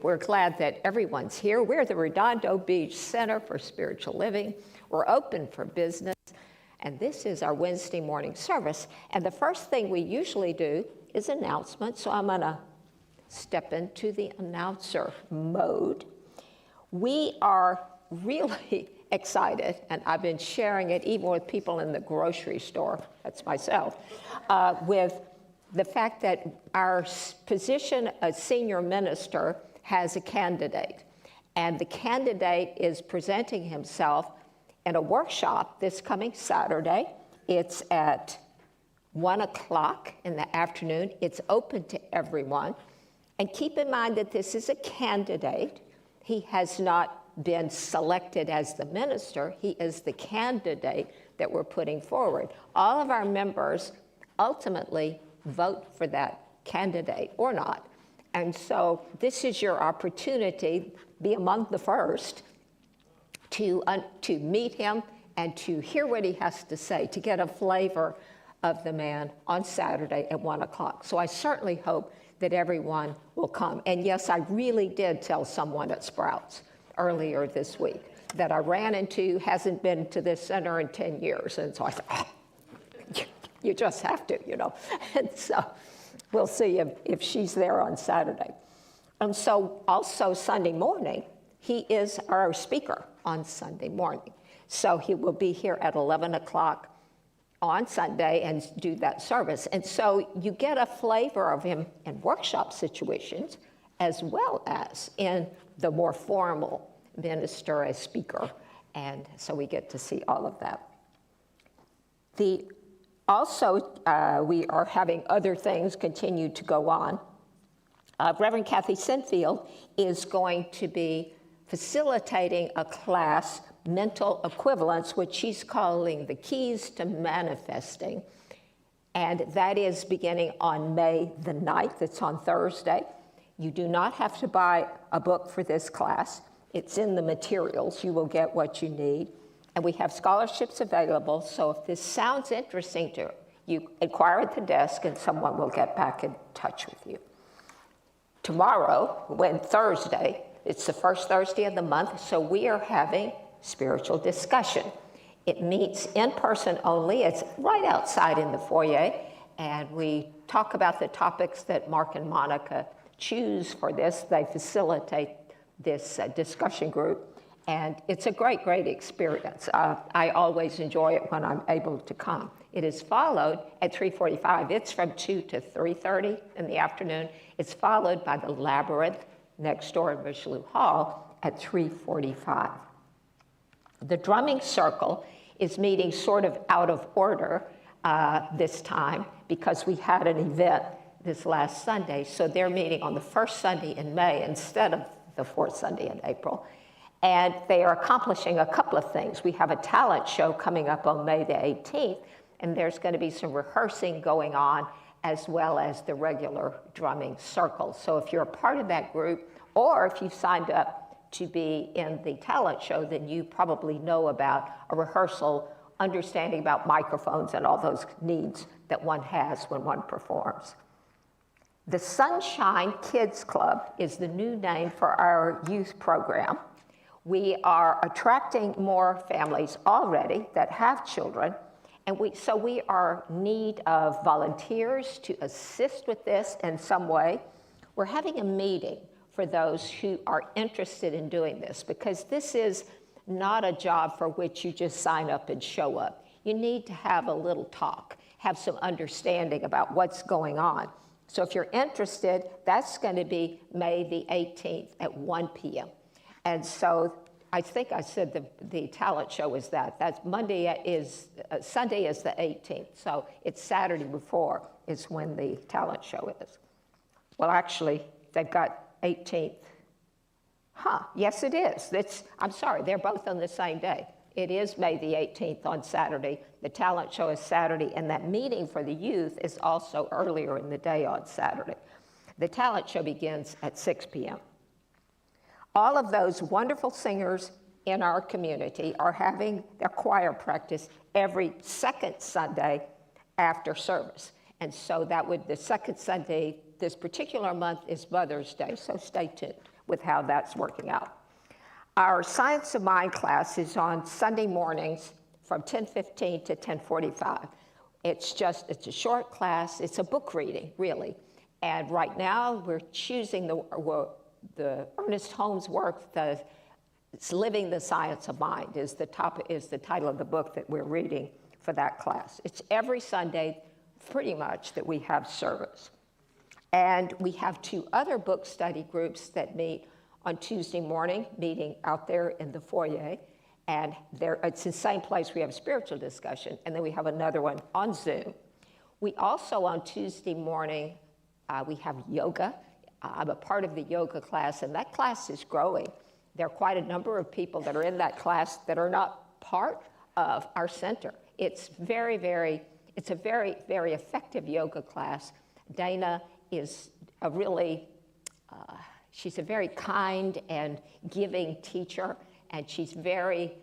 We're glad that everyone's here. We're the Redondo Beach Center for Spiritual Living. We're open for business, and this is our Wednesday morning service. And the first thing we usually do is announcements, so I'm going to step into the announcer mode. We are really excited, and I've been sharing it even with people in the grocery store, that's myself, with the fact that our position as senior minister has a candidate, and the candidate is presenting himself in a workshop this coming Saturday. It's at 1 o'clock in the afternoon. It's open to everyone. And keep in mind that this is a candidate. He has not been selected as the minister. He is the candidate that we're putting forward. All of our members ultimately vote for that candidate or not. And so this is your opportunity, be among the first, to meet him and to hear what he has to say, to get a flavor of the man on Saturday at 1 o'clock. So I certainly hope that everyone will come. And yes, I really did tell someone at Sprouts earlier this week that I ran into, hasn't been to this center in 10 years. And so I said, oh, you just have to, you know. And so we'll see if she's there on Saturday. And so also Sunday morning, he is our speaker on Sunday morning. So he will be here at 11 o'clock on Sunday and do that service. And so you get a flavor of him in workshop situations as well as in the more formal minister as speaker. And so we get to see all of that. We are having other things continue to go on. Reverend Kathy Sinfield is going to be facilitating a class, Mental Equivalence, which she's calling the Keys to Manifesting. And that is beginning on May the 9th. It's on Thursday. You do not have to buy a book for this class. It's in the materials. You will get what you need. And we have scholarships available, so if this sounds interesting to you, inquire at the desk and someone will get back in touch with you. Tomorrow, Thursday, it's the first Thursday of the month, so we are having spiritual discussion. It meets in person only. It's right outside in the foyer, and we talk about the topics that Mark and Monica choose for this. They facilitate this discussion group. And it's a great, great experience. I always enjoy it when I'm able to come. It is followed at 3:45. It's from 2 to 3:30 in the afternoon. It's followed by the Labyrinth next door in Richelieu Hall at 3:45. The drumming circle is meeting sort of out of order this time because we had an event this last Sunday. So they're meeting on the first Sunday in May instead of the fourth Sunday in April. And they are accomplishing a couple of things. We have a talent show coming up on May the 18th, and there's going to be some rehearsing going on as well as the regular drumming circle. So if you're a part of that group, or if you've signed up to be in the talent show, then you probably know about a rehearsal, understanding about microphones and all those needs that one has when one performs. The Sunshine Kids Club is the new name for our youth program. We are attracting more families already that have children, and so we are in need of volunteers to assist with this in some way. We're having a meeting for those who are interested in doing this, because this is not a job for which you just sign up and show up. You need to have a little talk, have some understanding about what's going on. So if you're interested, that's going to be May the 18th at 1 p.m. And so I think I said the talent show is that. That's Sunday is the 18th. So it's Saturday before is when the talent show is. Well, actually, they've got 18th. Yes, it is. I'm sorry, they're both on the same day. It is May the 18th on Saturday. The talent show is Saturday, and that meeting for the youth is also earlier in the day on Saturday. The talent show begins at 6 p.m. All of those wonderful singers in our community are having their choir practice every second Sunday after service. And so the second Sunday this particular month is Mother's Day, so stay tuned. with how that's working out. Our Science of Mind class is on Sunday mornings from 10:15 to 10:45. It's a short class. It's a book reading, really. And right now, we're choosing the Ernest Holmes work, it's Living the Science of Mind is the title of the book that we're reading for that class. It's every Sunday, pretty much, that we have service. And we have 2 other book study groups that meet on Tuesday morning, meeting out there in the foyer. And it's the same place we have spiritual discussion. And then we have another one on Zoom. We also, on Tuesday morning, we have yoga. I'm a part of the yoga class, and that class is growing. There are quite a number of people that are in that class that are not part of our center. It's a very, very effective yoga class. Dana is she's a very kind and giving teacher, and she's very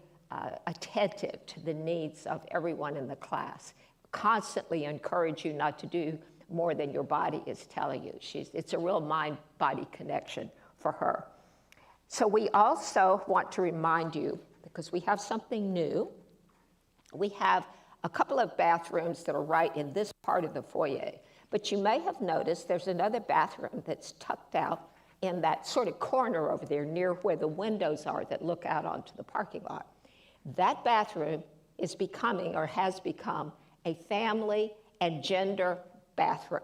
attentive to the needs of everyone in the class. Constantly encourage you not to do more than your body is telling you. It's a real mind-body connection for her. So we also want to remind you, because we have something new, we have a couple of bathrooms that are right in this part of the foyer. But you may have noticed there's another bathroom that's tucked out in that sort of corner over there near where the windows are that look out onto the parking lot. That bathroom is becoming, or has become, a family and gender bathroom.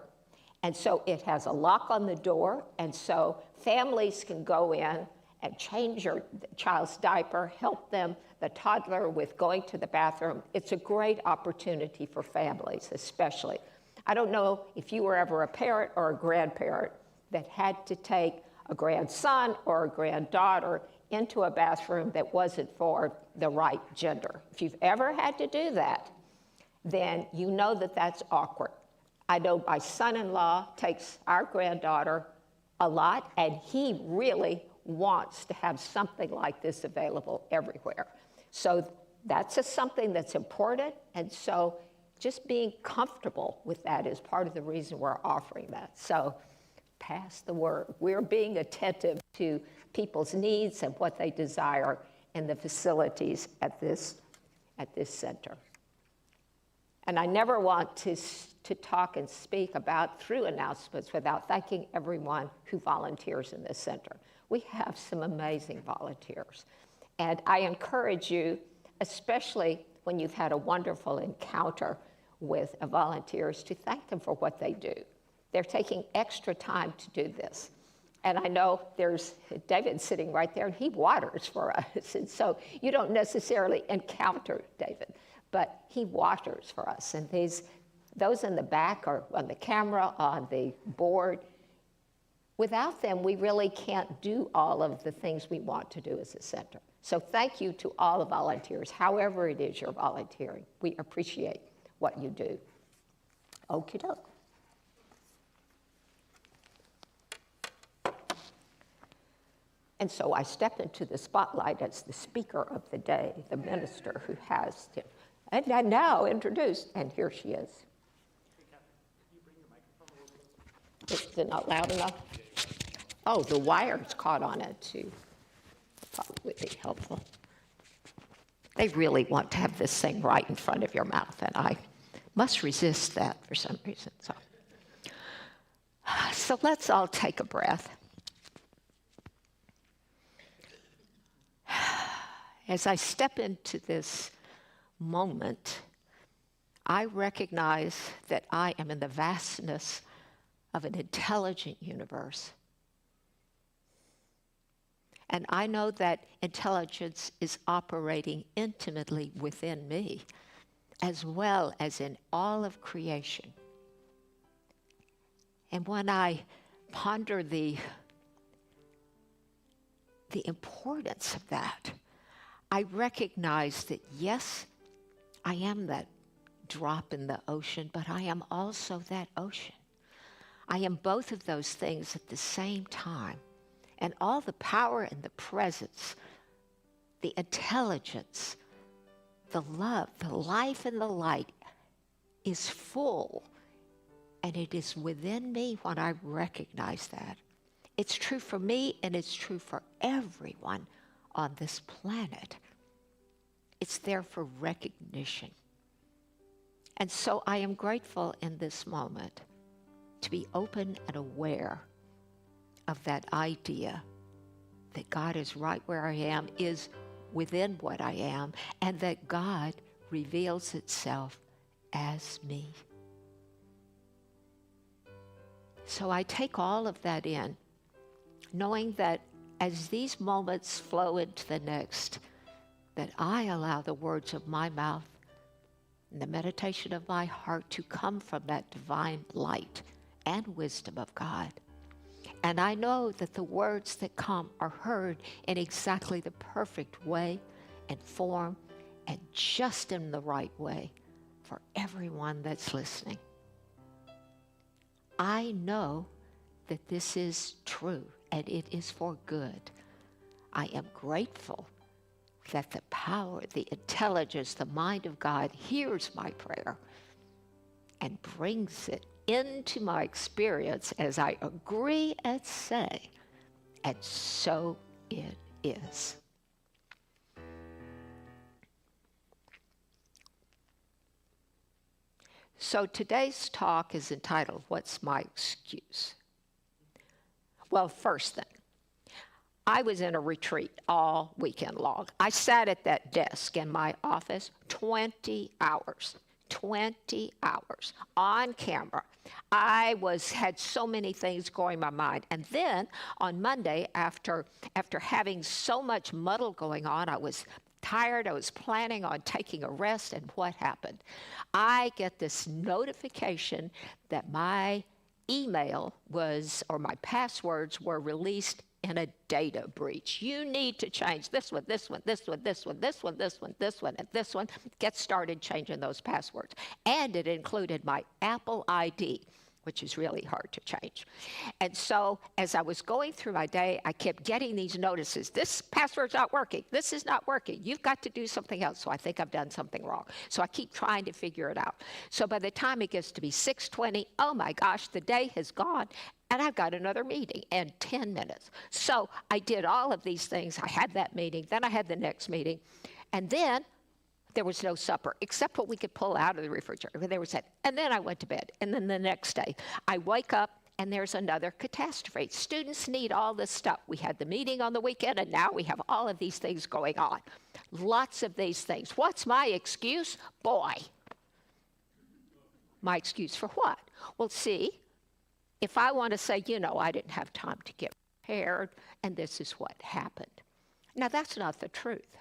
And so it has a lock on the door, and so families can go in and change your child's diaper, help them, the toddler, with going to the bathroom. It's a great opportunity for families, especially. I don't know if you were ever a parent or a grandparent that had to take a grandson or a granddaughter into a bathroom that wasn't for the right gender. If you've ever had to do that, then you know that that's awkward. I know my son-in-law takes our granddaughter a lot, and he really wants to have something like this available everywhere. So that's just something that's important, and so just being comfortable with that is part of the reason we're offering that. So pass the word. We're being attentive to people's needs and what they desire in the facilities at this center. And I never want to talk and speak about through announcements without thanking everyone who volunteers in this center. We have some amazing volunteers. And I encourage you, especially when you've had a wonderful encounter with volunteers, to thank them for what they do. They're taking extra time to do this. And I know there's David sitting right there, and he waters for us. And so you don't necessarily encounter David, but he waters for us. And those in the back are on the camera, on the board. Without them, we really can't do all of the things we want to do as a center. So thank you to all the volunteers, however it is you're volunteering. We appreciate what you do. Okie doke. And so I step into the spotlight as the speaker of the day, the minister who has to, and I now introduce, and here she is. Hey, Katherine, can you bring your microphone a little bit? Is it not loud enough? Oh, the wire's caught on it too. Probably be helpful. They really want to have this thing right in front of your mouth, and I must resist that for some reason. So let's all take a breath. As I step into this moment, I recognize that I am in the vastness of an intelligent universe. And I know that intelligence is operating intimately within me, as well as in all of creation. And when I ponder the importance of that, I recognize that, yes, I am that drop in the ocean, but I am also that ocean. I am both of those things at the same time. And all the power and the presence, the intelligence, the love, the life and the light is full. And it is within me when I recognize that. It's true for me, and it's true for everyone on this planet. It's there for recognition. And so I am grateful in this moment to be open and aware of that idea that God is right where I am, is within what I am, and that God reveals itself as me. So I take all of that in, knowing that as these moments flow into the next, that I allow the words of my mouth and the meditation of my heart to come from that divine light and wisdom of God. And I know that the words that come are heard in exactly the perfect way and form and just in the right way for everyone that's listening. I know that this is true and it is for good. I am grateful that the power, the intelligence, the mind of God hears my prayer and brings it into my experience as I agree and say, and so it is. So today's talk is entitled, What's My Excuse? Well, first thing, I was in a retreat all weekend long. I sat at that desk in my office 20 hours on camera. I had so many things going in my mind. And then on Monday, after having so much muddle going on, I was tired. I was planning on taking a rest, and what happened? I get this notification that my email was, or my passwords were released in a data breach. You need to change this one, this one, this one, this one, this one, this one, this one, and this one. Get started changing those passwords. And it included my Apple ID, which is really hard to change. And so as I was going through my day, I kept getting these notices. This password's not working. This is not working. You've got to do something else. So I think I've done something wrong. So I keep trying to figure it out. So by the time it gets to be 6:20, oh my gosh, the day has gone. And I've got another meeting in 10 minutes. So I did all of these things. I had that meeting. Then I had the next meeting. And then there was no supper, except what we could pull out of the refrigerator. There was that. And then I went to bed. And then the next day, I wake up, and there's another catastrophe. Students need all this stuff. We had the meeting on the weekend, and now we have all of these things going on. Lots of these things. What's my excuse? Boy. My excuse for what? Well, see, if I want to say, I didn't have time to get prepared, and this is what happened. Now, that's not the truth.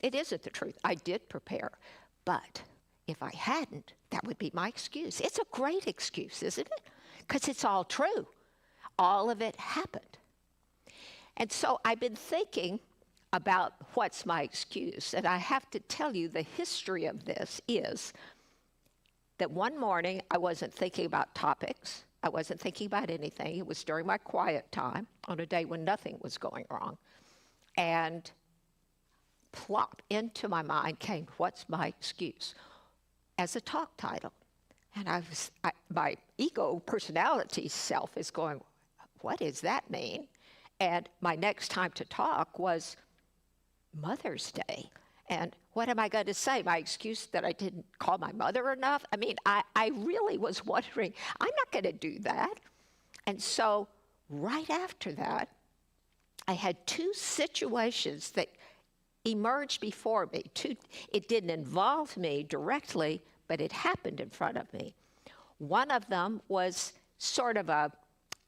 It isn't the truth. I did prepare, but if I hadn't, that would be my excuse. It's a great excuse, isn't it? Because it's all true. All of it happened. And so I've been thinking about what's my excuse, and I have to tell you the history of this is that one morning I wasn't thinking about topics. I wasn't thinking about anything. It was during my quiet time on a day when nothing was going wrong. And plop into my mind came, what's my excuse? As a talk title. And my ego personality self is going, what does that mean? And my next time to talk was Mother's Day. And what am I going to say? My excuse that I didn't call my mother enough? I mean, I really was wondering, I'm not going to do that. And so right after that, I had two situations that emerged before me. It didn't involve me directly, but it happened in front of me. One of them was sort of a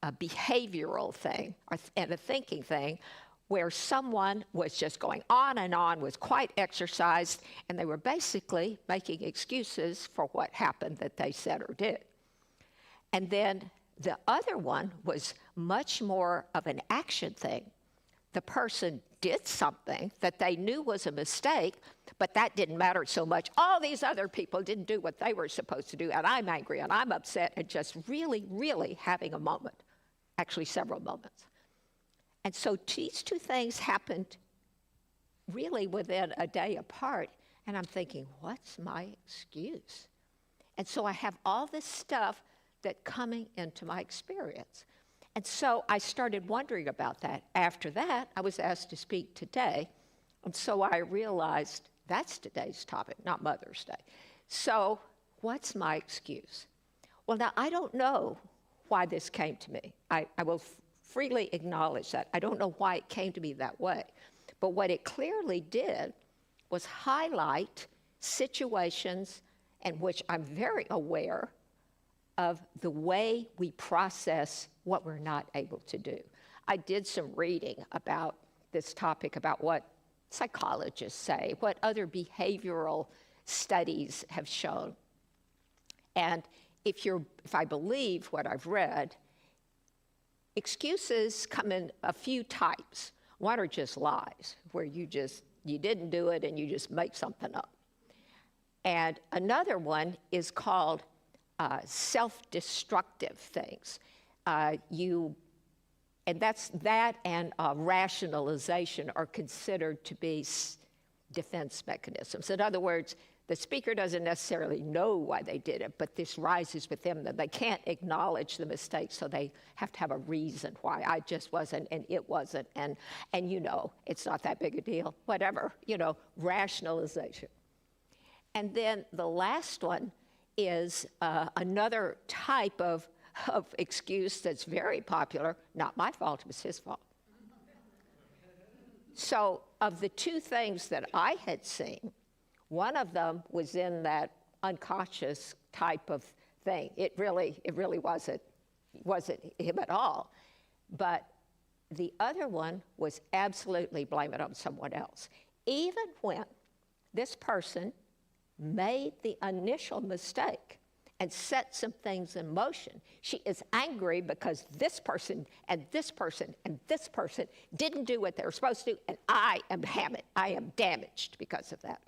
behavioral thing and a thinking thing where someone was just going on, was quite exercised, and they were basically making excuses for what happened that they said or did. And then the other one was much more of an action thing. The person did something that they knew was a mistake, but that didn't matter so much. All these other people didn't do what they were supposed to do, and I'm angry, and I'm upset, and just really, really having a moment, actually several moments. And so these two things happened really within a day apart, and I'm thinking, what's my excuse? And so I have all this stuff that coming into my experience. And so I started wondering about that. After that, I was asked to speak today, and so I realized that's today's topic, not Mother's Day. So what's my excuse? Well, now, I don't know why this came to me. I will freely acknowledge that. I don't know why it came to me that way. But what it clearly did was highlight situations in which I'm very aware of the way we process what we're not able to do. I did some reading about this topic, about what psychologists say, what other behavioral studies have shown. And if I believe what I've read, excuses come in a few types. One are just lies, where you didn't do it and you just make something up. And another one is called self-destructive things. And rationalization are considered to be defense mechanisms. In other words, the speaker doesn't necessarily know why they did it, but this rises within them. They can't acknowledge the mistake, so they have to have a reason why. I just wasn't, and it wasn't, and it's not that big a deal, whatever, rationalization. And then the last one is another type of excuse that's very popular. Not my fault, it was his fault. So of the two things that I had seen, one of them was in that unconscious type of thing. It really wasn't him at all. But the other one was absolutely blame it on someone else. Even when this person made the initial mistake and set some things in motion, she is angry because this person and this person and this person didn't do what they were supposed to do, and I am damaged because of that.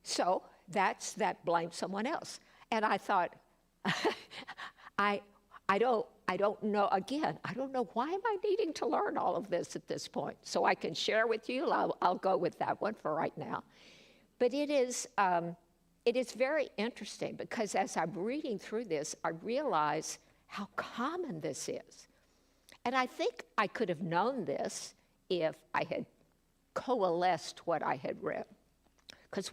So that's that blame someone else. And I thought, I don't know, again, I don't know why am I needing to learn all of this at this point. So I can share with you, I'll go with that one for right now. But it is very interesting because as I'm reading through this, I realize how common this is. And I think I could have known this if I had coalesced what I had read. Because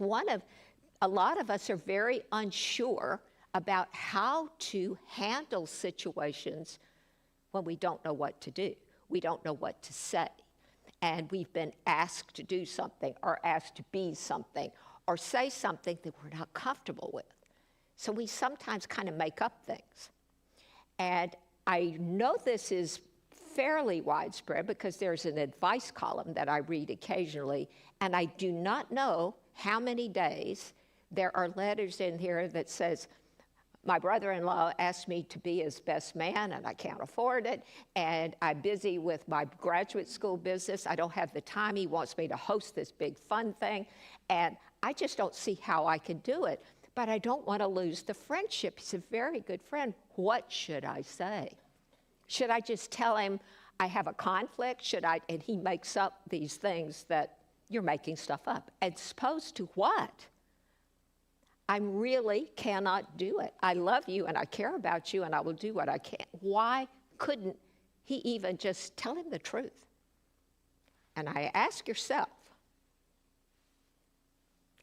a lot of us are very unsure about how to handle situations when we don't know what to do. We don't know what to say. And we've been asked to do something or asked to be something or say something that we're not comfortable with. So we sometimes kind of make up things. And I know this is fairly widespread because there's an advice column that I read occasionally, and I do not know how many days there are letters in here that says, my brother-in-law asked me to be his best man and I can't afford it, and I'm busy with my graduate school business. I don't have the time. He wants me to host this big fun thing, and I just don't see how I can do it. But I don't want to lose the friendship. He's a very good friend. What should I say? Should I just tell him I have a conflict? And he makes up these things that you're making stuff up. As opposed to what? I really cannot do it. I love you and I care about you and I will do what I can. Why couldn't he even just tell him the truth? And I ask yourself,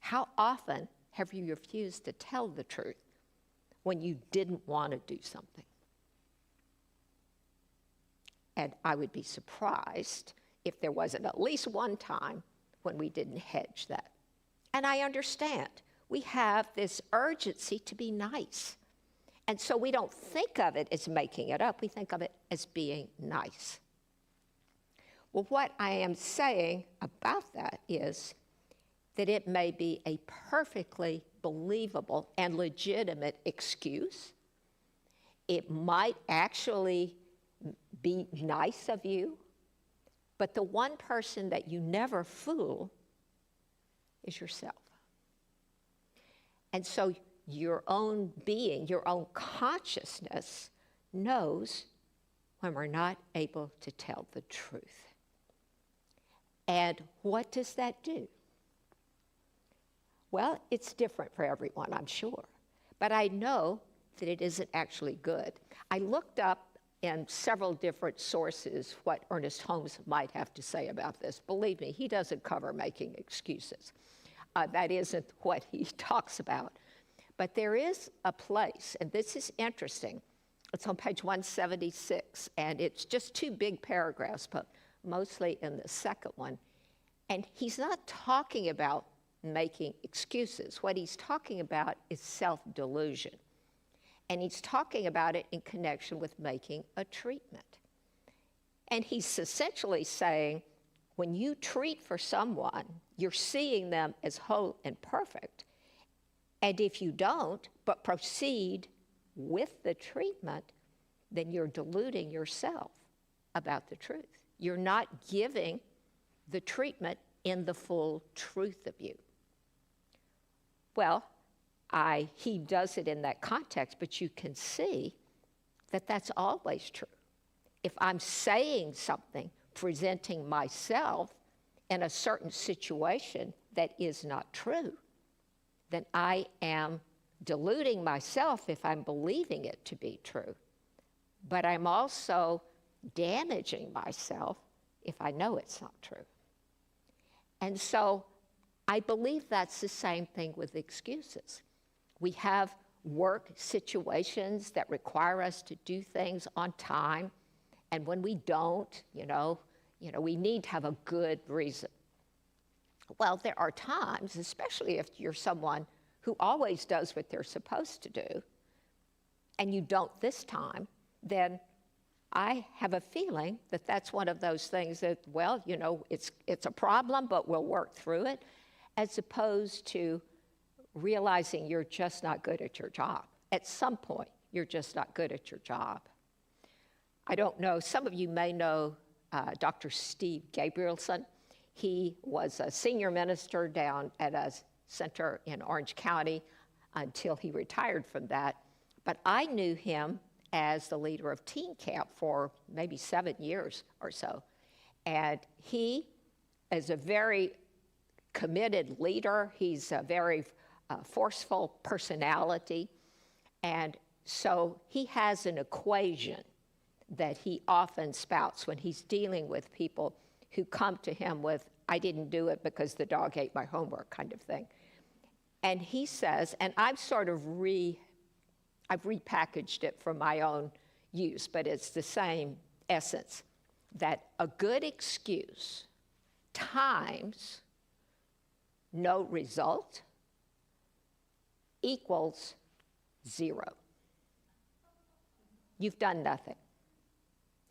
how often have you refused to tell the truth when you didn't want to do something? And I would be surprised if there wasn't at least one time when we didn't hedge that. And I understand. We have this urgency to be nice. And so we don't think of it as making it up. We think of it as being nice. Well, what I am saying about that is that it may be a perfectly believable and legitimate excuse. It might actually be nice of you, but the one person that you never fool is yourself. And so your own being, your own consciousness knows when we're not able to tell the truth. And what does that do? Well, it's different for everyone, I'm sure. But I know that it isn't actually good. I looked up in several different sources what Ernest Holmes might have to say about this. Believe me, he doesn't cover making excuses. That isn't what he talks about. But there is a place, and this is interesting. It's on page 176, and it's just 2 big paragraphs, but mostly in the second one. And he's not talking about making excuses. What he's talking about is self-delusion. And he's talking about it in connection with making a treatment. And he's essentially saying, when you treat for someone, you're seeing them as whole and perfect. And if you don't, but proceed with the treatment, then you're deluding yourself about the truth. You're not giving the treatment in the full truth of you. Well, he does it in that context, but you can see that that's always true. If I'm saying something, presenting myself in a certain situation that is not true, then I am deluding myself if I'm believing it to be true. But I'm also damaging myself if I know it's not true. And so I believe that's the same thing with excuses. We have work situations that require us to do things on time, and when we don't, we need to have a good reason. Well, there are times, especially if you're someone who always does what they're supposed to do, and you don't this time, then I have a feeling that that's one of those things that, well, it's a problem, but we'll work through it, as opposed to realizing you're just not good at your job. At some point, you're just not good at your job. I don't know, some of you may know Dr. Steve Gabrielson. He was a senior minister down at a center in Orange County until he retired from that. But I knew him as the leader of teen camp for maybe 7 years or so. And he is a very committed leader. He's a very forceful personality. And so he has an equation that he often spouts when he's dealing with people who come to him with, I didn't do it because the dog ate my homework kind of thing. And he says, and I've repackaged it for my own use, but it's the same essence, that a good excuse times no result equals 0. You've done nothing.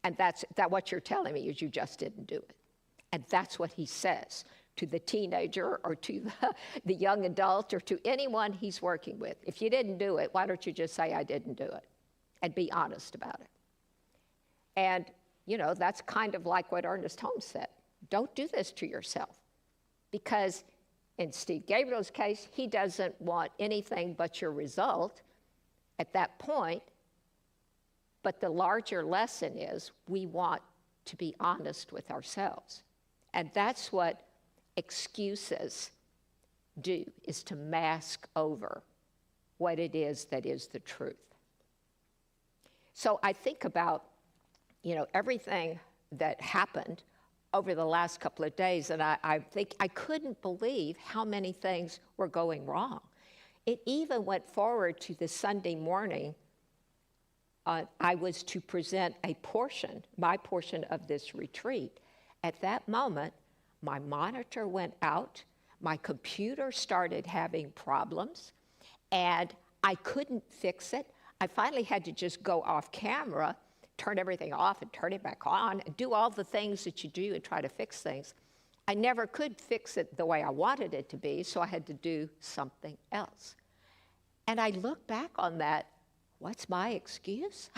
And that's what you're telling me is you just didn't do it. And that's what he says to the teenager or to the young adult or to anyone he's working with. If you didn't do it, why don't you just say, I didn't do it, and be honest about it? And, that's kind of like what Ernest Holmes said. Don't do this to yourself. Because in Steve Gabriel's case, he doesn't want anything but your result at that point. But the larger lesson is we want to be honest with ourselves. And that's what excuses do, is to mask over what it is that is the truth. So I think about, everything that happened over the last couple of days, and I think I couldn't believe how many things were going wrong. It even went forward to the Sunday morning. I was to present my portion of this retreat. At that moment, my monitor went out, my computer started having problems, and I couldn't fix it. I finally had to just go off camera, turn everything off and turn it back on, and do all the things that you do and try to fix things. I never could fix it the way I wanted it to be, so I had to do something else. And I look back on that, what's my excuse?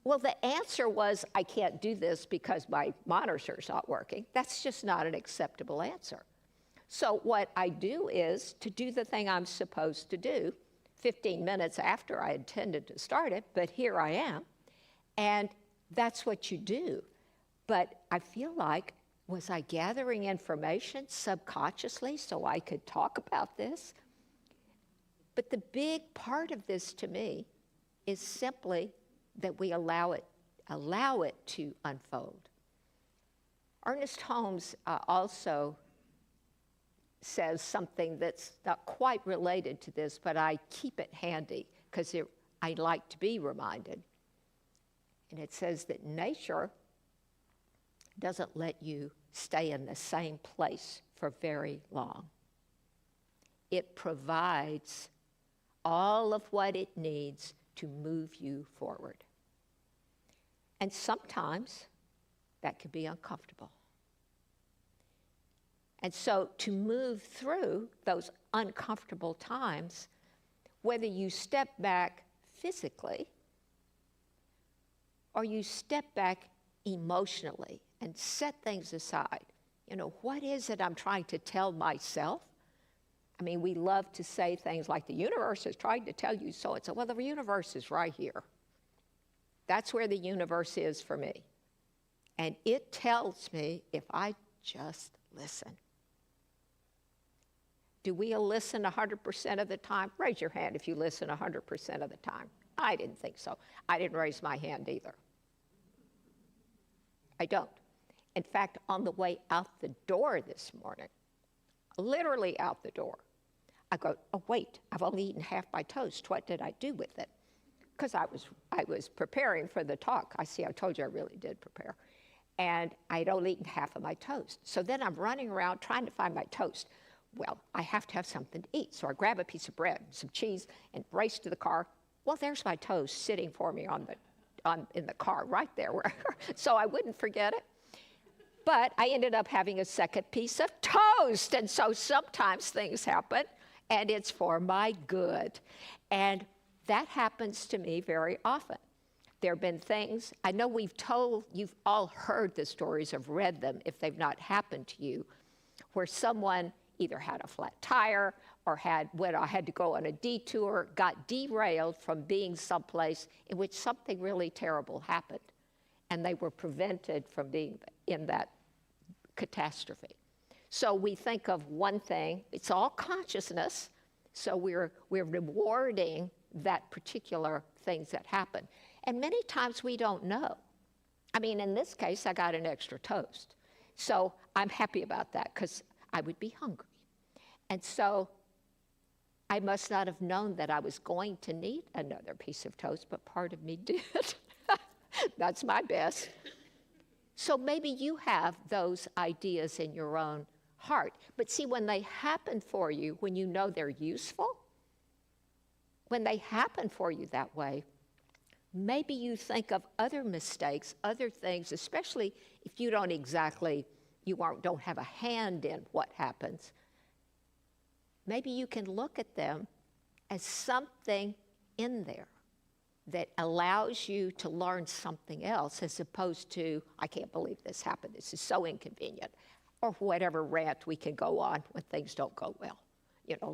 Well, the answer was, I can't do this because my monitor's not working. That's just not an acceptable answer. So what I do is to do the thing I'm supposed to do 15 minutes after I intended to start it, but here I am. And that's what you do. But I feel like, was I gathering information subconsciously so I could talk about this? But the big part of this to me is simply that we allow it to unfold. Ernest Holmes also says something that's not quite related to this, but I keep it handy because I like to be reminded. And it says that nature doesn't let you stay in the same place for very long. It provides all of what it needs to move you forward. And sometimes that can be uncomfortable. And so to move through those uncomfortable times, whether you step back physically or you step back emotionally and set things aside, what is it I'm trying to tell myself? I mean, we love to say things like the universe is trying to tell you so and so. Well, the universe is right here. That's where the universe is for me. And it tells me if I just listen. Do we listen 100% of the time? Raise your hand if you listen 100% of the time. I didn't think so. I didn't raise my hand either. I don't. In fact, on the way out the door this morning, literally out the door, I go, oh wait, I've only eaten half my toast. What did I do with it? Because I was preparing for the talk. I told you I really did prepare. And I'd only eaten half of my toast. So then I'm running around trying to find my toast. Well, I have to have something to eat. So I grab a piece of bread, some cheese, and race to the car. Well, there's my toast sitting for me in the car right there. So I wouldn't forget it. But I ended up having a second piece of toast. And so sometimes things happen, and it's for my good. And that happens to me very often. There have been things, I know you've all heard the stories, have read them if they've not happened to you, where someone either had a flat tire or had to go on a detour, got derailed from being someplace in which something really terrible happened, and they were prevented from being in that catastrophe. So we think of one thing, it's all consciousness, so we're rewarding that particular things that happen. And many times we don't know. I mean, in this case, I got an extra toast. So I'm happy about that because I would be hungry. And so I must not have known that I was going to need another piece of toast, but part of me did. That's my best. So maybe you have those ideas in your own heart. But see, when they happen for you, when you know they're useful, when they happen for you that way, maybe you think of other mistakes, other things, especially if you don't have a hand in what happens. Maybe you can look at them as something in there that allows you to learn something else as opposed to, I can't believe this happened, this is so inconvenient, or whatever rant we can go on when things don't go well,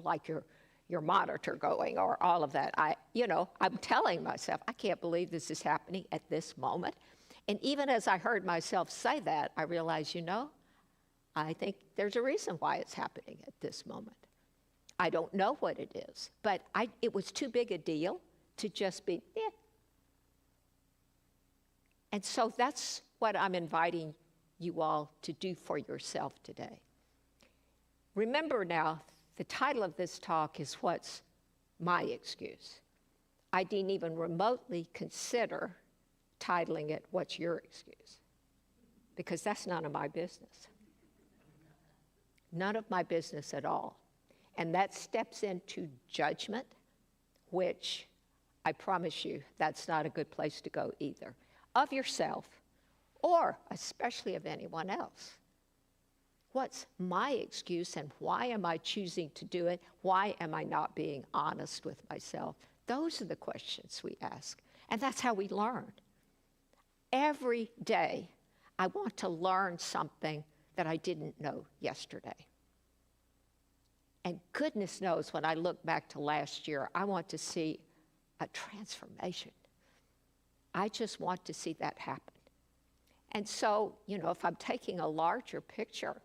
like your monitor going or all of that. I'm telling myself, I can't believe this is happening at this moment. And even as I heard myself say that, I realized, I think there's a reason why it's happening at this moment. I don't know what it is, but it was too big a deal to just be, And so that's what I'm inviting you all to do for yourself today. Remember now, the title of this talk is What's My Excuse? I didn't even remotely consider titling it What's Your Excuse? Because that's none of my business. None of my business at all. And that steps into judgment, which I promise you, that's not a good place to go either, of yourself or especially of anyone else. What's my excuse and why am I choosing to do it? Why am I not being honest with myself? Those are the questions we ask, and that's how we learn. Every day, I want to learn something that I didn't know yesterday. And goodness knows when I look back to last year, I want to see a transformation. I just want to see that happen. And so, if I'm taking a larger picture,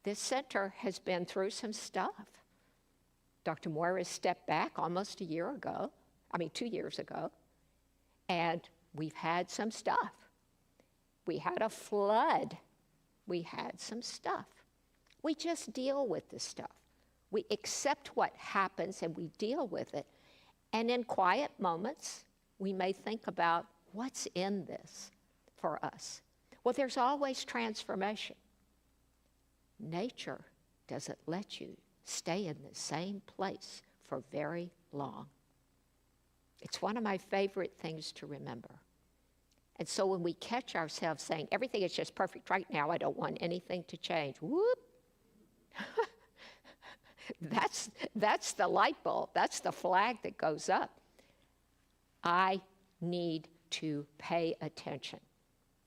this center has been through some stuff. Dr. Moira stepped back almost 2 years ago, and we've had some stuff. We had a flood. We had some stuff. We just deal with the stuff. We accept what happens and we deal with it. And in quiet moments, we may think about what's in this for us. Well, there's always transformation. Nature doesn't let you stay in the same place for very long. It's one of my favorite things to remember. And so when we catch ourselves saying, everything is just perfect right now, I don't want anything to change, whoop. That's the light bulb. That's the flag that goes up. I need to pay attention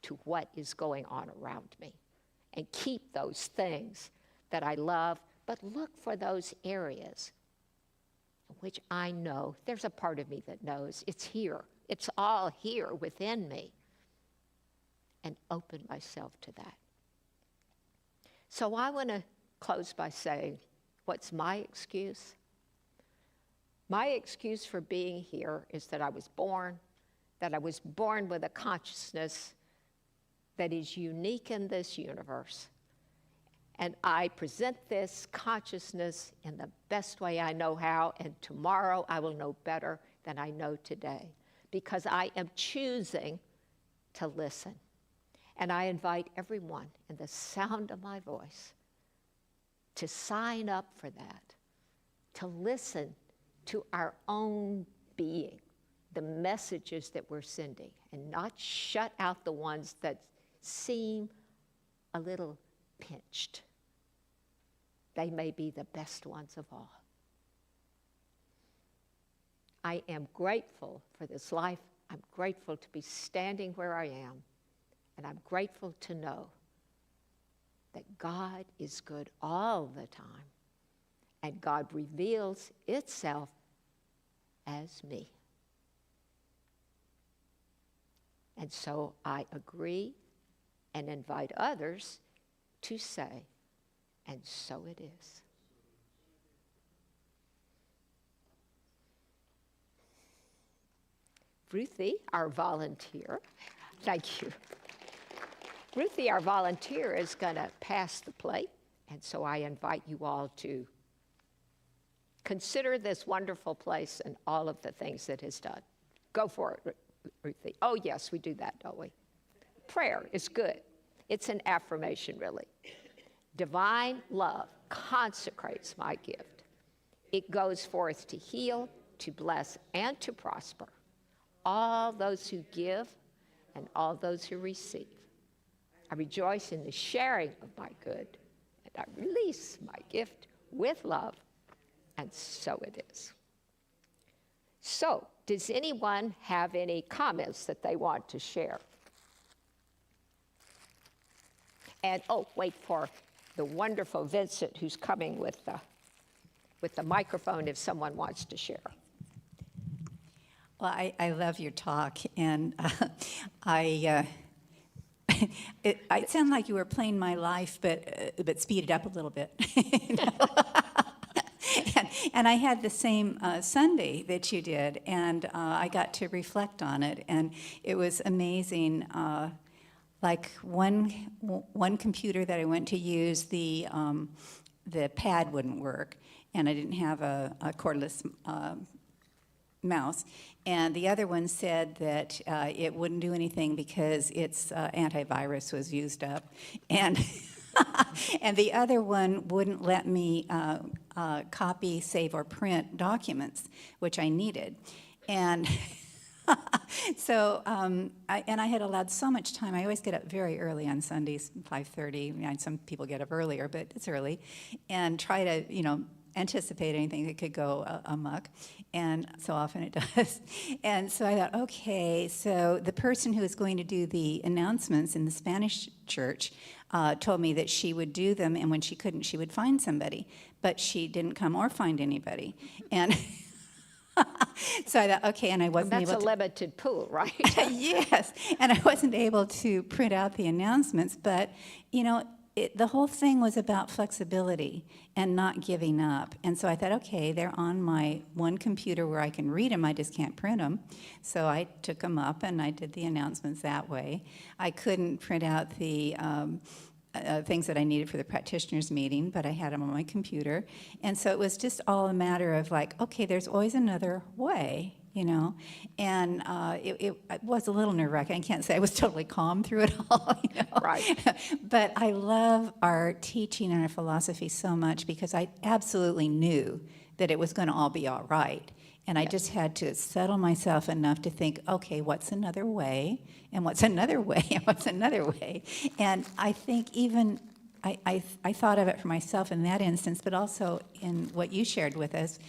to what is going on around me and keep those things that I love, but look for those areas which I know, there's a part of me that knows it's here. It's all here within me. And open myself to that. So I want to close by saying, what's my excuse? My excuse for being here is that I was born with a consciousness that is unique in this universe. And I present this consciousness in the best way I know how, and tomorrow I will know better than I know today, because I am choosing to listen. And I invite everyone in the sound of my voice to sign up for that, to listen to our own being, the messages that we're sending, and not shut out the ones that seem a little pinched. They may be the best ones of all. I am grateful for this life. I'm grateful to be standing where I am. And I'm grateful to know that God is good all the time. And God reveals itself as me. And so I agree and invite others to say, and so it is. Ruthie, our volunteer, thank you. Ruthie, our volunteer, is going to pass the plate, and so I invite you all to consider this wonderful place and all of the things it has done. Go for it, Ruthie. Oh, yes, we do that, don't we? Prayer is good. It's an affirmation, really. Divine love consecrates my gift. It goes forth to heal, to bless, and to prosper all those who give and all those who receive. I rejoice in the sharing of my good, and I release my gift with love, and so it is. So, does anyone have any comments that they want to share? And, wait for the wonderful Vincent, who's coming with the microphone if someone wants to share. Well, I love your talk, and it sounded like you were playing my life, but speeded up a little bit. And I had the same Sunday that you did, and I got to reflect on it, and it was amazing. Like one computer that I went to use, the pad wouldn't work, and I didn't have a cordless mouse, and the other one said that it wouldn't do anything because its antivirus was used up, and and the other one wouldn't let me copy, save, or print documents, which I needed, and so I had allowed so much time. I always get up very early on Sundays, 5:30. Some people get up earlier, but it's early, and try to anticipate anything that could go amok, and so often it does. And so I thought, okay, so the person who was going to do the announcements in the Spanish church told me that she would do them, and when she couldn't, she would find somebody, but she didn't come or find anybody. And so I thought, okay, and I wasn't able to... That's a limited pool, right? Yes, and I wasn't able to print out the announcements, but, the whole thing was about flexibility and not giving up. And so I thought, okay, they're on my one computer where I can read them, I just can't print them. So I took them up and I did the announcements that way. I couldn't print out the things that I needed for the practitioners meeting, but I had them on my computer. And so it was just all a matter of like, okay, there's always another way. And it was a little nerve-wracking. I can't say I was totally calm through it all, Right. But I love our teaching and our philosophy so much because I absolutely knew that it was going to all be all right. And I just had to settle myself enough to think, okay, what's another way? And what's another way? And what's another way? And I think even I thought of it for myself in that instance, but also in what you shared with us,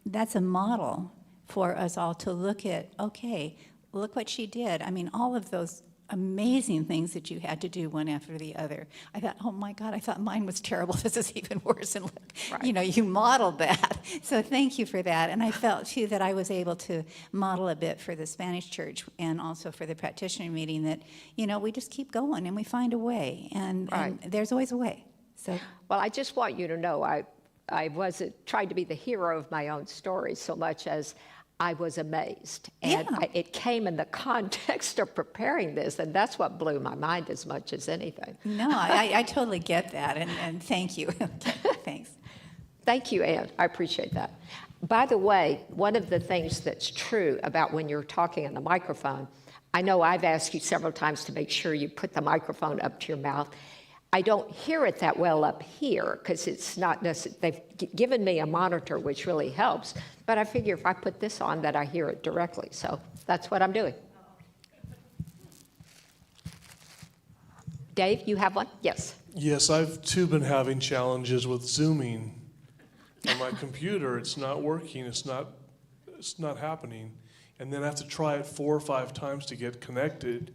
that's a model for us all to look at, okay, look what she did. I mean, all of those amazing things that you had to do one after the other. I thought, oh my God, I thought mine was terrible. This is even worse. And look, Right. you modeled that. So thank you for that. And I felt too that I was able to model a bit for the Spanish church and also for the practitioner meeting that, we just keep going and we find a way. And there's always a way. So. Well, I just want you to know I wasn't trying to be the hero of my own story so much as I was amazed. And Yeah. it came in the context of preparing this, and that's what blew my mind as much as anything. No, I totally get that, and thank you. Thanks. Thank you, Ann. I appreciate that. By the way, one of the things that's true about when you're talking in the microphone, I know I've asked you several times to make sure you put the microphone up to your mouth. I don't hear it that well up here because it's not necessary. They've given me a monitor, which really helps, but I figure if I put this on that I hear it directly. So that's what I'm doing. Dave, you have one? Yes. Yes, I've too been having challenges with Zooming on my computer. It's not working. It's not happening. And then I have to try it 4 or 5 times to get connected.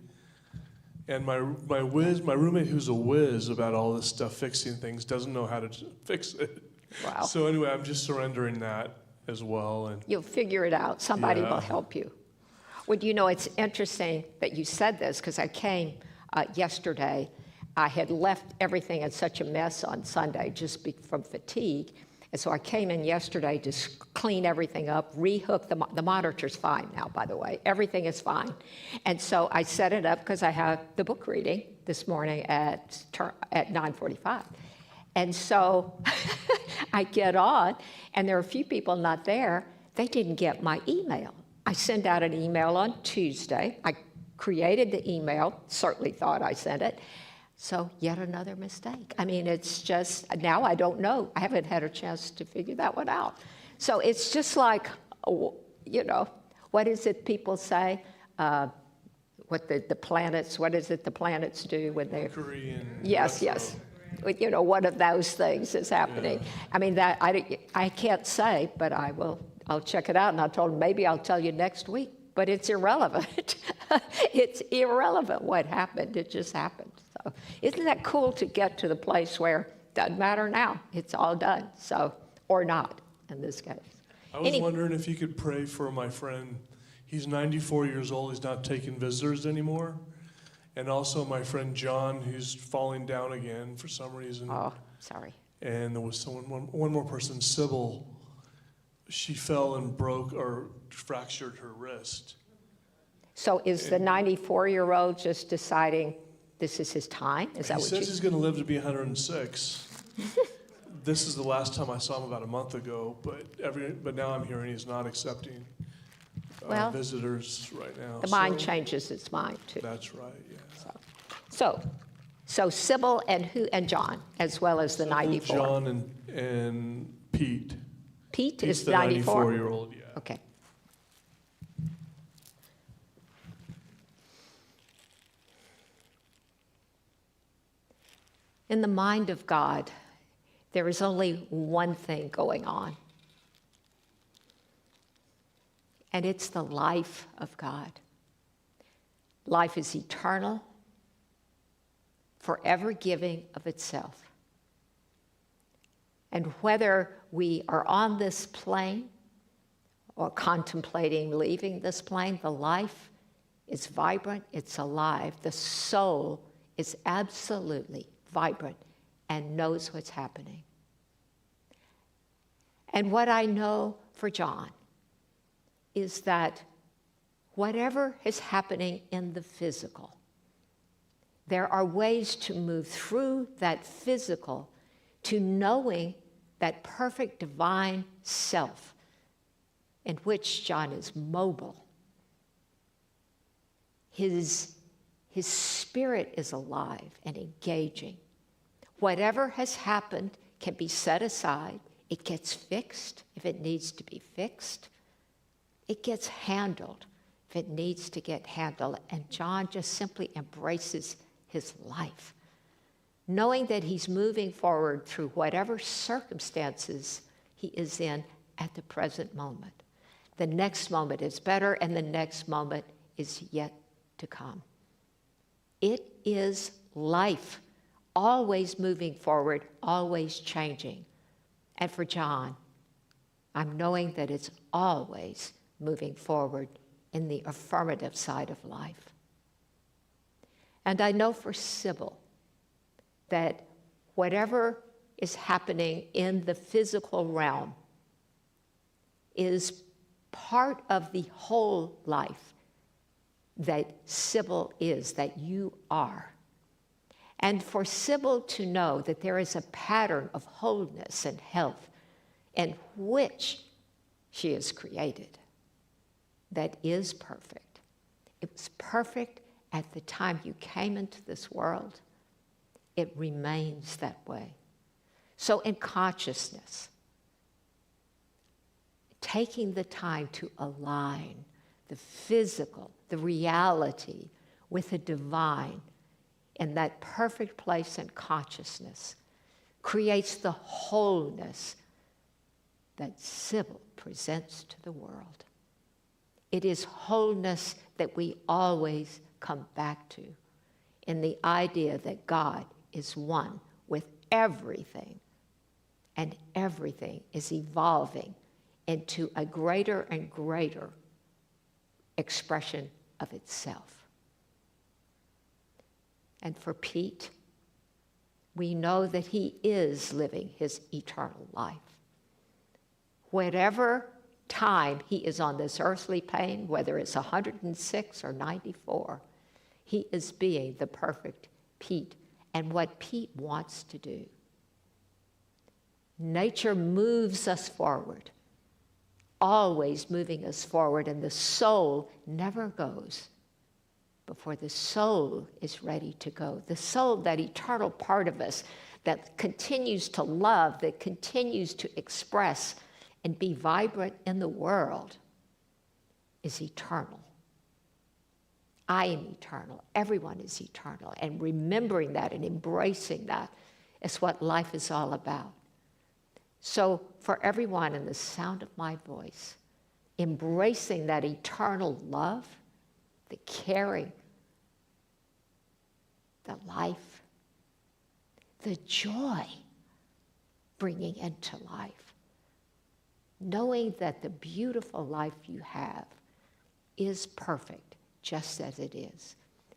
And my roommate, who's a whiz about all this stuff, fixing things, doesn't know how to fix it. Wow. So anyway, I'm just surrendering that as well. And You'll figure it out. Somebody Yeah. will help you. Well, it's interesting that you said this because I came yesterday. I had left everything in such a mess on Sunday just from fatigue. And so I came in yesterday to clean everything up, rehook the monitor's fine now, by the way. Everything is fine. And so I set it up because I have the book reading this morning at 9:45. And so I get on, and there are a few people not there. They didn't get my email. I sent out an email on Tuesday. I created the email, certainly thought I sent it. So yet another mistake. I mean, it's just, now I don't know. I haven't had a chance to figure that one out. So it's just like, what is it people say? What the planets, what is it the planets do when they're... Mercury and Yes, retro. yes. One of those things is happening. Yeah. I mean, that I can't say, but I'll check it out. And I told him, maybe I'll tell you next week. But it's irrelevant. It's irrelevant what happened. It just happened. So isn't that cool to get to the place where it doesn't matter now. It's all done. So, or not in this case. I was wondering if you could pray for my friend. He's 94 years old. He's not taking visitors anymore. And also my friend John, who's falling down again for some reason. Oh, sorry. And there was one more person, Sybil. She fell and broke or fractured her wrist. So is the 94-year-old just deciding this is his time? Is that He what says you... he's going to live to be 106. This is the last time I saw him about a month ago, but now I'm hearing he's not accepting Well, visitors right now. The mind changes its mind, too. That's right, yeah. So Sybil and John, as well as the Sybil, 94. John and Pete. Pete Pete's is the 94? 94-year-old, yeah. Okay. In the mind of God, there is only one thing going on, and it's the life of God. Life is eternal, forever giving of itself. And whether we are on this plane or contemplating leaving this plane, the life is vibrant, it's alive. The soul is absolutely vibrant and knows what's happening. And what I know for John is that whatever is happening in the physical, there are ways to move through that physical to knowing that perfect divine self in which John is mobile. His spirit is alive and engaging. Whatever has happened can be set aside. It gets fixed if it needs to be fixed. It gets handled if it needs to get handled. And John just simply embraces his life, knowing that he's moving forward through whatever circumstances he is in at the present moment. The next moment is better, and the next moment is yet to come. It is life, always moving forward, always changing. And for John, I'm knowing that it's always moving forward in the affirmative side of life. And I know for Sybil that whatever is happening in the physical realm is part of the whole life that Sybil is, that you are. And for Sybil to know that there is a pattern of wholeness and health in which she is created that is perfect. It was perfect at the time you came into this world. It remains that way. So in consciousness, taking the time to align the physical, the reality, with the divine in that perfect place in consciousness creates the wholeness that Sybil presents to the world. It is wholeness that we always come back to in the idea that God is one with everything, and everything is evolving into a greater and greater expression of itself. And for Pete, we know that he is living his eternal life. Whatever time he is on this earthly plane, whether it's 106 or 94, he is being the perfect Pete and what Pete wants to do. Nature moves us forward, always moving us forward, and the soul never goes before the soul is ready to go. The soul, that eternal part of us that continues to love, that continues to express and be vibrant in the world, is eternal. I am eternal. Everyone is eternal. And remembering that and embracing that is what life is all about. So for everyone in the sound of my voice, embracing that eternal love, the caring, the life, the joy bringing into life, knowing that the beautiful life you have is perfect just as it is.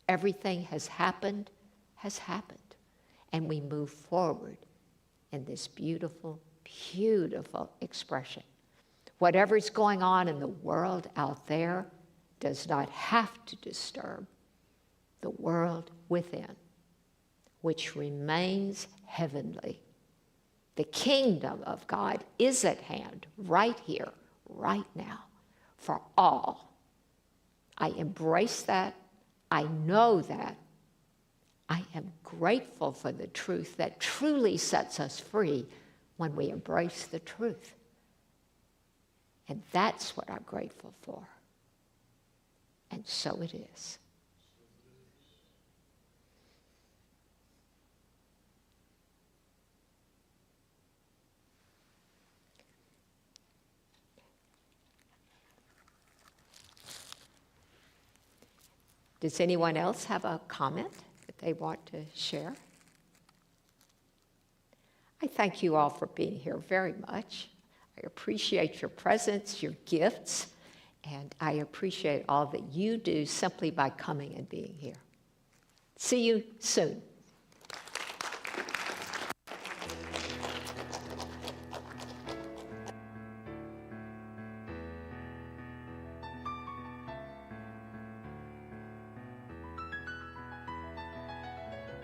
Everything has happened, and we move forward in this beautiful, beautiful expression. Whatever's going on in the world out there does not have to disturb the world within, which remains heavenly. The kingdom of God is at hand, right here, right now, for all. I embrace that. I know that. I am grateful for the truth that truly sets us free when we embrace the truth. And that's what I'm grateful for. And so it is. Does anyone else have a comment that they want to share? I thank you all for being here very much. I appreciate your presence, your gifts, and I appreciate all that you do simply by coming and being here. See you soon.